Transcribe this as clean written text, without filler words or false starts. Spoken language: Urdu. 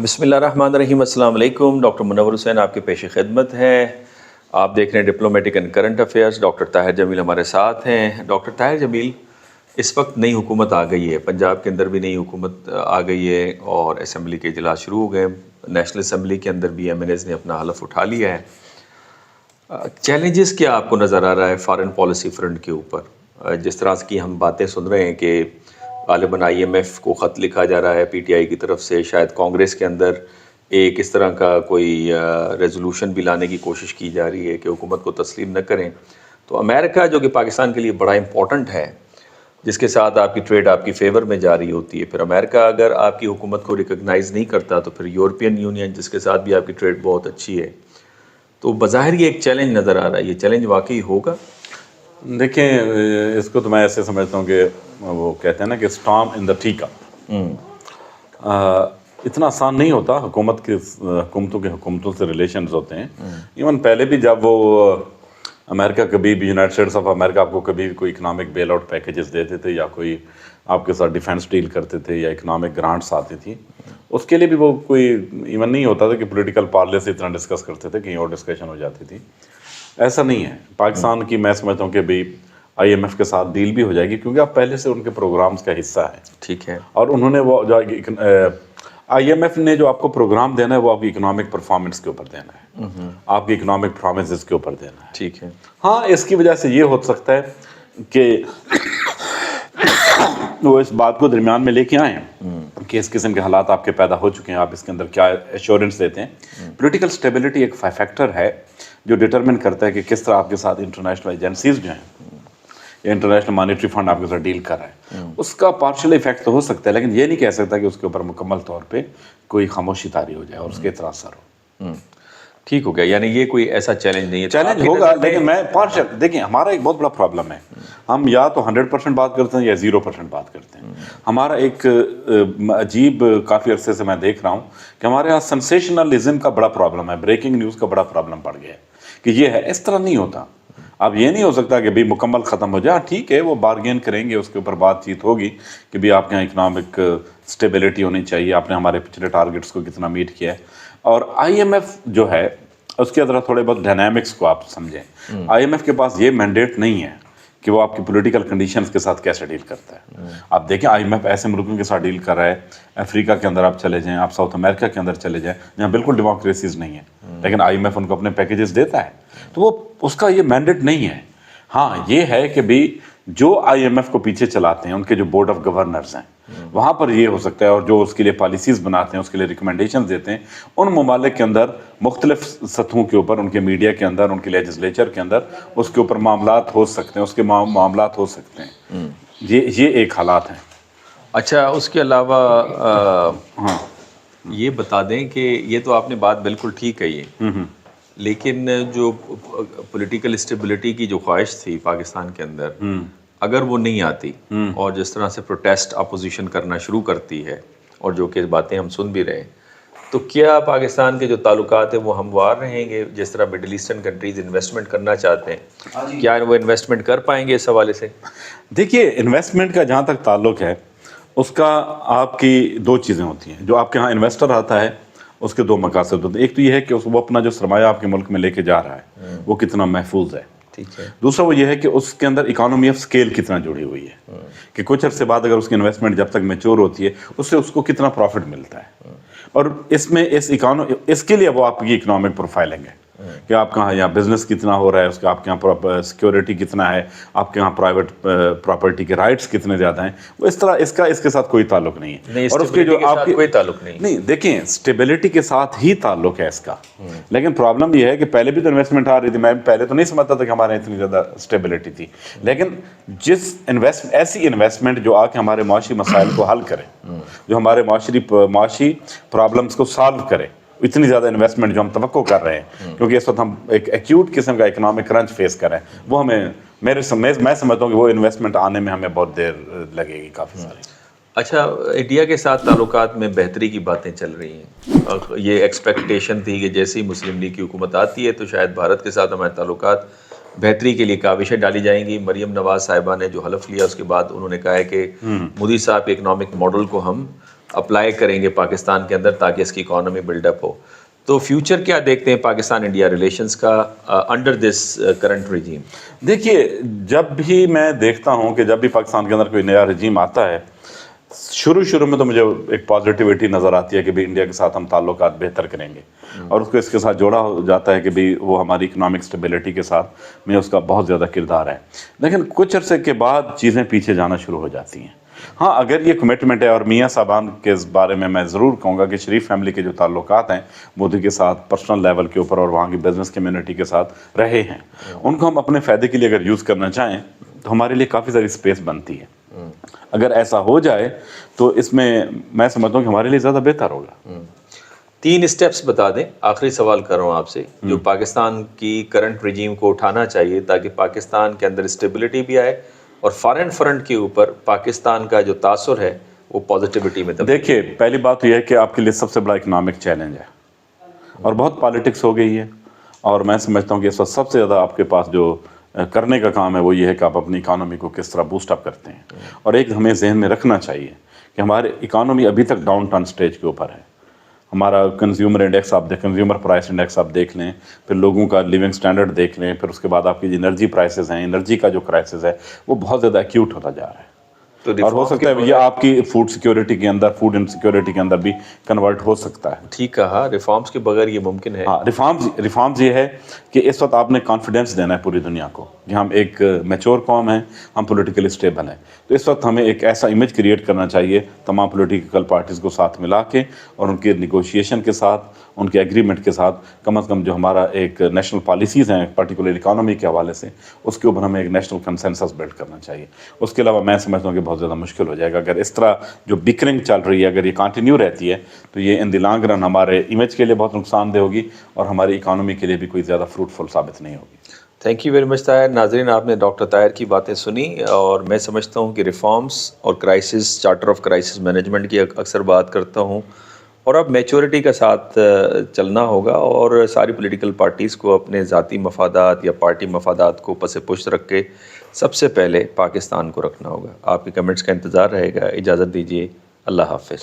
بسم اللہ الرحمن الرحیم. السلام علیکم. ڈاکٹر منور حسین آپ کے پیش خدمت ہیں. آپ دیکھ رہے ہیں diplomatic and current affairs. Doctor Tahir Jameel ہمارے ساتھ ہیں. ڈاکٹر طاہر جمیل، اس وقت نئی حکومت آ گئی ہے، پنجاب کے اندر بھی نئی حکومت آ گئی ہے اور اسمبلی کے اجلاس شروع ہو گئے. نیشنل اسمبلی کے اندر بھی ایم این ایز نے اپنا حلف اٹھا لیا ہے. چیلنجز کیا آپ کو نظر آ رہا ہے فارن پالیسی فرنٹ کے اوپر؟ جس طرح کی ہم باتیں سن رہے ہیں کہ غالباً آئی ایم ایف کو خط لکھا جا رہا ہے پی ٹی آئی کی طرف سے، شاید کانگریس کے اندر ایک اس طرح کا کوئی ریزولوشن بھی لانے کی کوشش کی جا رہی ہے کہ حکومت کو تسلیم نہ کریں. تو امریکہ جو کہ پاکستان کے لیے بڑا امپورٹنٹ ہے، جس کے ساتھ آپ کی ٹریڈ آپ کی فیور میں جاری ہوتی ہے، پھر امریکہ اگر آپ کی حکومت کو ریکگنائز نہیں کرتا تو پھر یورپین یونین جس کے ساتھ بھی آپ کی ٹریڈ بہت اچھی ہے، تو بظاہر یہ ایک چیلنج نظر آ رہا ہے. یہ چیلنج واقعی ہوگا؟ دیکھیں، اس کو تو میں ایسے سمجھتا ہوں کہ وہ کہتے ہیں نا کہ اسٹارم ان دا ٹیکا. اتنا آسان نہیں ہوتا. حکومتوں سے ریلیشنز ہوتے ہیں. ایون پہلے بھی جب وہ امریکہ کبھی بھی یونائٹڈ اسٹیٹس آف امریکہ آپ کو کبھی بھی کوئی اکنامک بیل آؤٹ پیکیجز دیتے تھے یا کوئی آپ کے ساتھ ڈیفینس ڈیل کرتے تھے یا اکنامک گرانٹس آتی تھی، اس کے لیے بھی وہ کوئی ایون نہیں ہوتا تھا کہ پولیٹیکل پالیسی اتنا ڈسکس کرتے تھے، کہیں اور ڈسکشن ہو جاتی تھی. ایسا نہیں ہے. پاکستان کی میں سمجھتا ہوں کہ بھئی آئی ایم ایف کے ساتھ ڈیل بھی ہو جائے گی کیونکہ آپ پہلے سے ان کے پروگرامز کا حصہ ہیں. ٹھیک ہے. اور انہوں نے وہ جو آئی ایم ایف نے جو آپ کو پروگرام دینا ہے وہ آپ کی اکنامک پرفارمنس کے اوپر دینا ہے، آپ کی اکنامک پرومسز کے اوپر دینا ہے. ٹھیک ہے. ہاں، اس کی وجہ سے یہ ہو سکتا ہے کہ وہ اس بات کو درمیان میں لے کے آئیں کہ اس قسم کے حالات آپ کے پیدا ہو چکے ہیں، آپ اس کے اندر کیا ایشورنس دیتے ہیں. پولیٹیکل اسٹیبلٹی ایک فیکٹر ہے جو ڈٹرمن کرتا ہے کہ کس طرح آپ کے ساتھ انٹرنیشنل ایجنسیز جو ہیں یا انٹرنیشنل مانیٹری فنڈ آپ کے ساتھ ڈیل کر رہا ہے، اس کا پارشل افیکٹ تو ہو سکتا ہے، لیکن یہ نہیں کہہ سکتا کہ اس کے اوپر مکمل طور پہ کوئی خاموشی طاری ہو جائے اور اس کے اثر ہو. ٹھیک ہو گیا. یعنی یہ کوئی ایسا چیلنج نہیں ہے. چیلنج ہوگا، لیکن میں پارشل دیکھیں، ہمارا ایک بہت بڑا پرابلم ہے. ہم یا تو 100% بات کرتے ہیں یا 0% بات کرتے ہیں. ہمارا ایک عجیب کافی عرصے سے میں دیکھ رہا ہوں کہ ہمارے یہاں سنسیشنلزم کا بڑا پرابلم ہے، بریکنگ نیوز کا بڑا پرابلم پڑ گیا ہے کہ یہ ہے. اس طرح نہیں ہوتا. اب یہ نہیں ہو سکتا کہ بھی مکمل ختم ہو جائے. ٹھیک ہے، وہ بارگین کریں گے، اس کے اوپر بات چیت ہوگی کہ بھی آپ کے یہاں اکنامک اسٹیبلٹی ہونی چاہیے، آپ نے ہمارے پچھلے ٹارگٹس کو کتنا میٹ کیا ہے. اور آئی ایم ایف جو ہے اس کے اندر تھوڑے بہت ڈائنامکس کو آپ سمجھیں. آئی ایم ایف کے پاس یہ مینڈیٹ نہیں ہے کہ وہ آپ کی پولیٹیکل کنڈیشنز کے ساتھ کیسے ڈیل کرتا ہے. آپ دیکھیں، آئی ایم ایف ایسے ملکوں کے ساتھ ڈیل کر رہا ہے، افریقہ کے اندر آپ چلے جائیں، آپ ساؤتھ امریکہ کے اندر چلے جائیں جہاں بالکل ڈیموکریسیز نہیں ہیں، لیکن آئی ایم ایف ان کو اپنے پیکیجز دیتا ہے. تو وہ اس کا یہ مینڈیٹ نہیں ہے. ہاں، یہ ہے کہ بھی جو آئی ایم ایف کو پیچھے چلاتے ہیں ان کے جو بورڈ آف گورنرز ہیں وہاں پر یہ ہو سکتا ہے، اور جو اس کے لیے پالیسیز بناتے ہیں، اس کے لیے ریکمنڈیشنز دیتے ہیں، ان ممالک کے اندر مختلف سطحوں کے اوپر، ان کے میڈیا کے اندر، ان کے لیجسلیچر کے اندر اس کے اوپر معاملات ہو سکتے ہیں، اس کے معاملات ہو سکتے ہیں. یہ ایک حالات ہیں. اچھا، اس کے علاوہ ہاں یہ بتا دیں کہ یہ تو آپ نے بات بالکل ٹھیک کہی ہے، لیکن جو پولیٹیکل اسٹیبلٹی کی جو خواہش تھی پاکستان کے اندر، اگر وہ نہیں آتی اور جس طرح سے پروٹیسٹ اپوزیشن کرنا شروع کرتی ہے اور جو کہ باتیں ہم سن بھی رہے ہیں، تو کیا پاکستان کے جو تعلقات ہیں وہ ہموار رہیں گے؟ جس طرح مڈل ایسٹرن کنٹریز انویسٹمنٹ کرنا چاہتے ہیں، کیا وہ انویسٹمنٹ کر پائیں گے اس حوالے سے؟ دیکھیے، انویسٹمنٹ کا جہاں تک تعلق ہے، اس کا آپ کی دو چیزیں ہوتی ہیں. جو آپ کے ہاں انویسٹر آتا ہے اس کے دو مقاصد ہوتے ہیں. ایک تو یہ ہے کہ وہ اپنا جو سرمایہ آپ کے ملک میں لے کے جا رہا ہے وہ کتنا محفوظ ہے. ٹھیک ہے. دوسرا وہ یہ ہے کہ اس کے اندر اکانومی آف اسکیل کتنا جڑی ہوئی ہے، کہ کچھ عرصے بعد اگر اس کی انویسٹمنٹ جب تک میچور ہوتی ہے اس سے اس کو کتنا پروفٹ ملتا ہے. اور اس میں اس کے لیے وہ آپ کی اکنامک پروفائلنگ ہے کہ آپ کے یہاں بزنس کتنا ہو رہا ہے، اس کا آپ کے یہاں سیکیورٹی کتنا ہے، آپ کے یہاں پرائیویٹ پراپرٹی کے رائٹس کتنے زیادہ ہیں. وہ اس طرح اس کے ساتھ کوئی تعلق نہیں ہے. اور اس کے جو آپ کوئی تعلق نہیں. دیکھیں، اسٹیبلٹی کے ساتھ ہی تعلق ہے اس کا. لیکن پرابلم یہ ہے کہ پہلے بھی تو انویسٹمنٹ آ رہی تھی. میں پہلے تو نہیں سمجھتا تھا کہ ہمارے یہاں اتنی زیادہ اسٹیبلٹی تھی، لیکن ایسی انویسٹمنٹ جو آ کے ہمارے معاشی مسائل کو حل کرے، جو ہمارے معاشی پرابلمس کو سالو کرے، اتنی زیادہ انویسٹمنٹ جو ہم توقع کر رہے ہیں، کیونکہ اس وقت ہم ایک ایکیوٹ قسم کا اکنامک کرنچ فیس کر رہے ہیں، وہ ہمیں میں سمجھتا ہوں کہ وہ انویسٹمنٹ آنے میں ہمیں بہت دیر لگے گی، کافی ساری. اچھا، انڈیا کے ساتھ تعلقات میں بہتری کی باتیں چل رہی ہیں. یہ ایکسپیکٹیشن تھی کہ جیسے ہی مسلم لیگ کی حکومت آتی ہے تو شاید بھارت کے ساتھ ہمارے تعلقات بہتری کے لیے کاوشیں ڈالی جائیں گی. مریم نواز صاحبہ نے جو حلف لیا اس کے بعد انہوں نے کہا ہے کہ مودی صاحب کے اکنامک ماڈل کو ہم اپلائی کریں گے پاکستان کے اندر تاکہ اس کی اکانومی بلڈ اپ ہو. تو فیوچر کیا دیکھتے ہیں پاکستان انڈیا ریلیشنز کا انڈر دس کرنٹ رجیم؟ دیکھیے، جب بھی میں دیکھتا ہوں کہ جب بھی پاکستان کے اندر کوئی نیا رجیم آتا ہے، شروع میں تو مجھے ایک پازیٹیوٹی نظر آتی ہے کہ بھی انڈیا کے ساتھ ہم تعلقات بہتر کریں گے، اور اس کے ساتھ جوڑا ہو جاتا ہے کہ بھی وہ ہماری اکنامک اسٹیبلٹی کے ساتھ میں اس کا بہت زیادہ کردار ہے. لیکن کچھ عرصے کے بعد چیزیں پیچھے جانا شروع ہو جاتی ہیں. ہاں، اگر یہ کمٹمنٹ ہے، اور میاں صاحبان کے بارے میں ضرور کہوں گا کہ شریف فیملی کے جو تعلقات ہیں مودی کے ساتھ پرسنل لیول کے اوپر اور وہاں کی بزنس کمیونٹی کے ساتھ رہے ہیں، ان کو ہم اپنے فائدے کے لیے اگر یوز کرنا چاہیں تو ہمارے لیے کافی ساری اسپیس بنتی ہے. اگر ایسا ہو جائے تو اس میں سمجھتا ہوں کہ ہمارے لیے زیادہ بہتر ہوگا. 3 اسٹیپس بتا دیں، آخری سوال کر رہا ہوں آپ سے، جو پاکستان کی کرنٹ رجیم کو اٹھانا چاہیے تاکہ پاکستان کے اندر اسٹیبلٹی بھی آئے اور فارن فرنٹ کے اوپر پاکستان کا جو تاثر ہے وہ پازیٹیوٹی میں تبدیل. دیکھیے، پہلی بات تو یہ ہے کہ آپ کے لیے سب سے بڑا اکنامک چیلنج ہے اور بہت پالیٹکس ہو گئی ہے، اور میں سمجھتا ہوں کہ اس وقت سب سے زیادہ آپ کے پاس جو کرنے کا کام ہے وہ یہ ہے کہ آپ اپنی اکانومی کو کس طرح بوسٹ اپ کرتے ہیں. اور ایک ہمیں ذہن میں رکھنا چاہیے کہ ہماری اکانومی ابھی تک ڈاؤن ٹرن سٹیج کے اوپر ہے. ہمارا consumer index consumer price index آپ دیکھ لیں، پھر لوگوں کا لیونگ سٹینڈرڈ دیکھ لیں، پھر اس کے بعد آپ کی انرجی پرائسز ہیں، انرجی کا جو کرائسس ہے وہ بہت زیادہ ایکیوٹ ہوتا جا رہا ہے. اور ہو سکتا ہے یہ آپ کی فوڈ سیکیورٹی کے اندر، فوڈ انسیکیورٹی کے اندر بھی کنورٹ ہو سکتا ہے. ٹھیک کہا، ریفارمز کے بغیر یہ ممکن ہے. ہاں، ریفارمز یہ ہے کہ اس وقت آپ نے کانفیڈنس دینا ہے پوری دنیا کو کہ ہم ایک میچور قوم ہیں، ہم پولیٹیکلی اسٹیبل ہیں. تو اس وقت ہمیں ایک ایسا امیج کریٹ کرنا چاہیے تمام پولیٹیکل پارٹیز کو ساتھ ملا کے، اور ان کے نیگوشیشن کے ساتھ، ان کے ایگریمنٹ کے ساتھ، کم از کم جو ہمارا ایک نیشنل پالیسیز ہیں پرٹیکولر اکانومی کے حوالے سے، اس کے اوپر ہمیں ایک نیشنل کنسنسس بلڈ کرنا چاہیے. اس کے علاوہ میں سمجھتا ہوں کہ بہت زیادہ مشکل ہو جائے گا اگر اس طرح جو بکرنگ چل رہی ہے اگر یہ کنٹینیو رہتی ہے تو یہ ان دی لانگ رن ہمارے امیج کے لیے بہت نقصان دہ ہوگی اور ہماری اکانومی کے لیے بھی کوئی زیادہ فروٹفل ثابت نہیں ہوگی. Thank you very much Tahir. ناظرین، آپ نے ڈاکٹر طاہر کی باتیں سنی، اور میں سمجھتا ہوں کہ ریفارمز اور crisis, charter of crisis management کی اکثر بات کرتا ہوں، اور اب میچورٹی کا ساتھ چلنا ہوگا، اور ساری پولیٹیکل پارٹیز کو اپنے ذاتی مفادات یا پارٹی مفادات کو پس پشت رکھ کے سب سے پہلے پاکستان کو رکھنا ہوگا. آپ کے کمنٹس کا انتظار رہے گا. اجازت دیجیے، اللہ حافظ.